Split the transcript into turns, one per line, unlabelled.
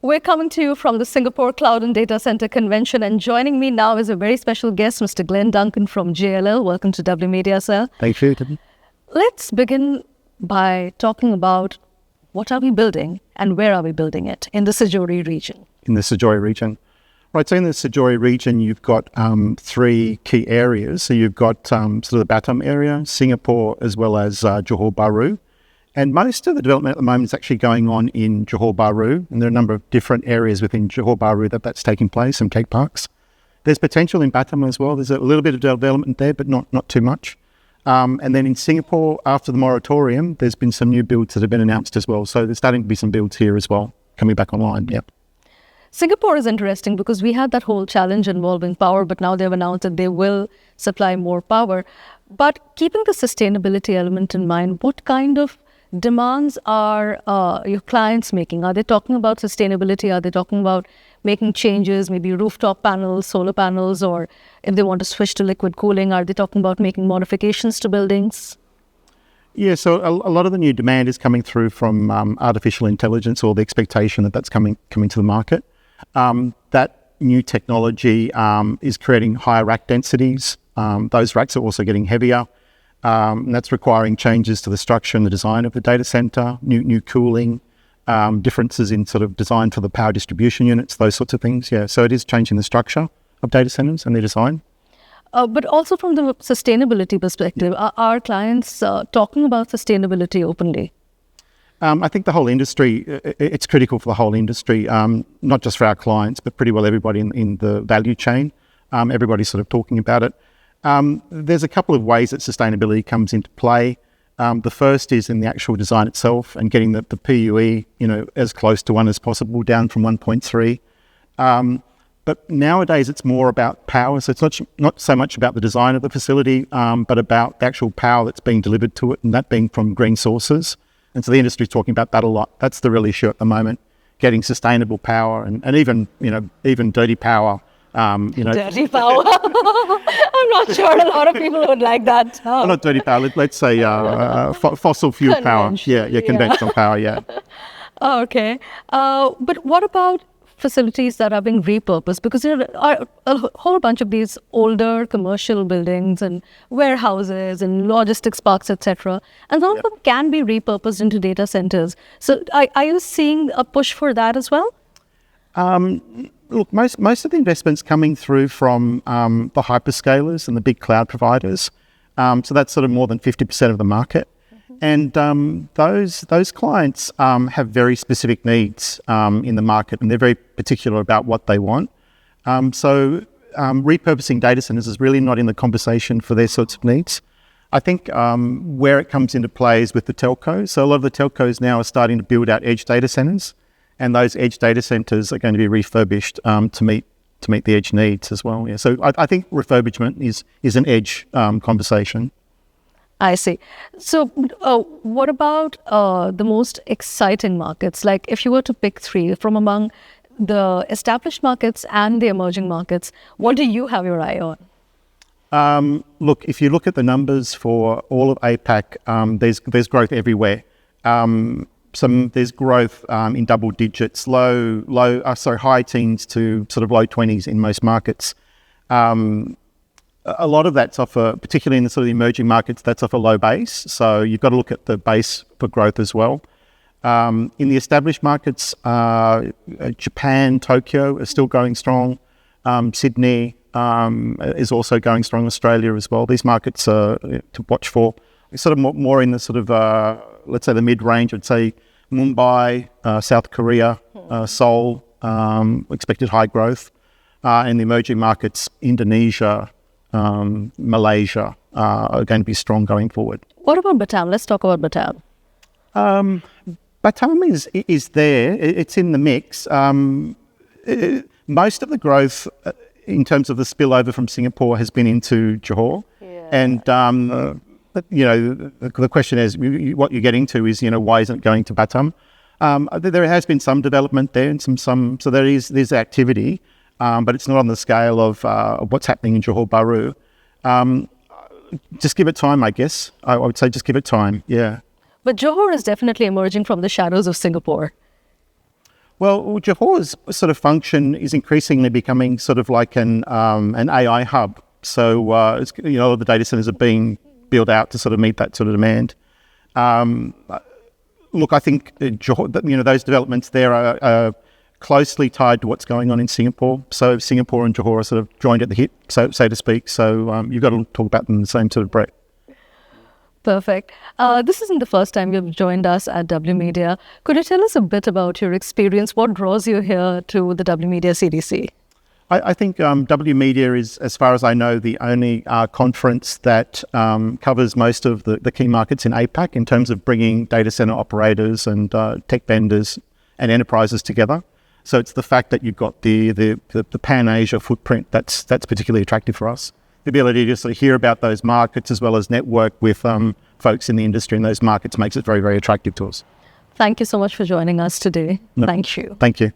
We're coming to you from the Singapore Cloud and Data Center Convention, and joining me now is a very special guest, Mr. Glen Duncan from JLL. Welcome to W.Media, sir.
Thank you.
Let's begin by talking about what are we building and where are we building it in the SIJORI region?
In the SIJORI region. Right, so in the SIJORI region, you've got three key areas. So you've got sort of the Batam area, Singapore, as well as Johor Bahru. And most of the development at the moment is actually going on in Johor Bahru, and there are a number of different areas within Johor Bahru that's taking place, some cake parks. There's potential in Batam as well. There's a little bit of development there, but not too much. And then in Singapore, after the moratorium, there's been some new builds that have been announced as well. So there's starting to be some builds here as well, coming back online, yeah.
Singapore is interesting because we had that whole challenge involving power, but now they've announced that they will supply more power. But keeping the sustainability element in mind, what kind of demands are your clients making? Are they talking about sustainability? Are they talking about making changes, maybe rooftop panels, solar panels, or if they want to switch to liquid cooling, are they talking about making modifications to buildings?
Yeah, so a lot of the new demand is coming through from artificial intelligence, or the expectation that that's coming to the market. That new technology is creating higher rack densities. Those racks are also getting heavier. And that's requiring changes to the structure and the design of the data center, new cooling, differences in sort of design for the power distribution units, those sorts of things. Yeah, so it is changing the structure of data centers and their design.
But also from the sustainability perspective, are clients talking about sustainability openly?
I think the whole industry, it's critical for the whole industry, not just for our clients, but pretty well everybody in the value chain. Everybody's sort of talking about it. There's a couple of ways that sustainability comes into play. The first is in the actual design itself and getting the PUE, as close to 1 as possible, down from 1.3. But nowadays it's more about power. So it's not so much about the design of the facility, but about the actual power that's being delivered to it, and that being from green sources. And so the industry's talking about that a lot. That's the real issue at the moment, getting sustainable power and even dirty power.
Dirty power. I'm not sure a lot of people would like that.
Oh. Not dirty power. Let's say fossil fuel power. Yeah, conventional power. Yeah.
Okay, but what about facilities that are being repurposed? Because there are a whole bunch of these older commercial buildings and warehouses and logistics parks, etc. And some of them can be repurposed into data centers. So are you seeing a push for that as well?
Look, most of the investments coming through from the hyperscalers and the big cloud providers. So that's sort of more than 50% of the market. Mm-hmm. And those clients have very specific needs in the market, and they're very particular about what they want. So repurposing data centers is really not in the conversation for their sorts of needs. I think where it comes into play is with the telcos. So a lot of the telcos now are starting to build out edge data centers. And those edge data centers are going to be refurbished to meet the edge needs as well. Yeah. So I think refurbishment is an edge conversation.
I see. So what about the most exciting markets? Like if you were to pick three from among the established markets and the emerging markets, what do you have your eye on?
Look, if you look at the numbers for all of APAC, there's growth everywhere. There's growth in double digits, high teens to sort of low 20s in most markets. A lot of that's off particularly in the sort of emerging markets, that's off a low base. So you've got to look at the base for growth as well. In the established markets, Japan, Tokyo are still going strong. Sydney is also going strong. Australia as well. These markets are to watch for. It's sort of more in the sort of let's say the mid-range. I'd say Mumbai, South Korea, Seoul, expected high growth. In the emerging markets, Indonesia, Malaysia are going to be strong going forward.
What about Batam? Let's talk about Batam.
Batam is there. It's in the mix. Most of the growth in terms of the spillover from Singapore has been into Johor. Yeah. And the question is, what you're getting to is, why isn't it going to Batam? There has been some development there and so there's activity, but it's not on the scale of what's happening in Johor Bahru. Just give it time, I guess. I would say just give it time, yeah.
But Johor is definitely emerging from the shadows of Singapore.
Well, Johore's sort of function is increasingly becoming sort of like an AI hub. So, it's, all of the data centers are being built out to sort of meet that sort of demand. Look, I think Johor, those developments there are closely tied to what's going on in Singapore. So Singapore and Johor are sort of joined at the hip, so to speak. So you've got to talk about them in the same sort of breath.
Perfect. This isn't the first time you've joined us at W.Media. Could you tell us a bit about your experience? What draws you here to the W.Media CDC?
I think W.Media is, as far as I know, the only conference that covers most of the key markets in APAC in terms of bringing data center operators and tech vendors and enterprises together. So it's the fact that you've got the Pan-Asia footprint that's particularly attractive for us. The ability to sort of hear about those markets as well as network with folks in the industry in those markets makes it very, very attractive to us.
Thank you so much for joining us today. Thank you.
Thank you.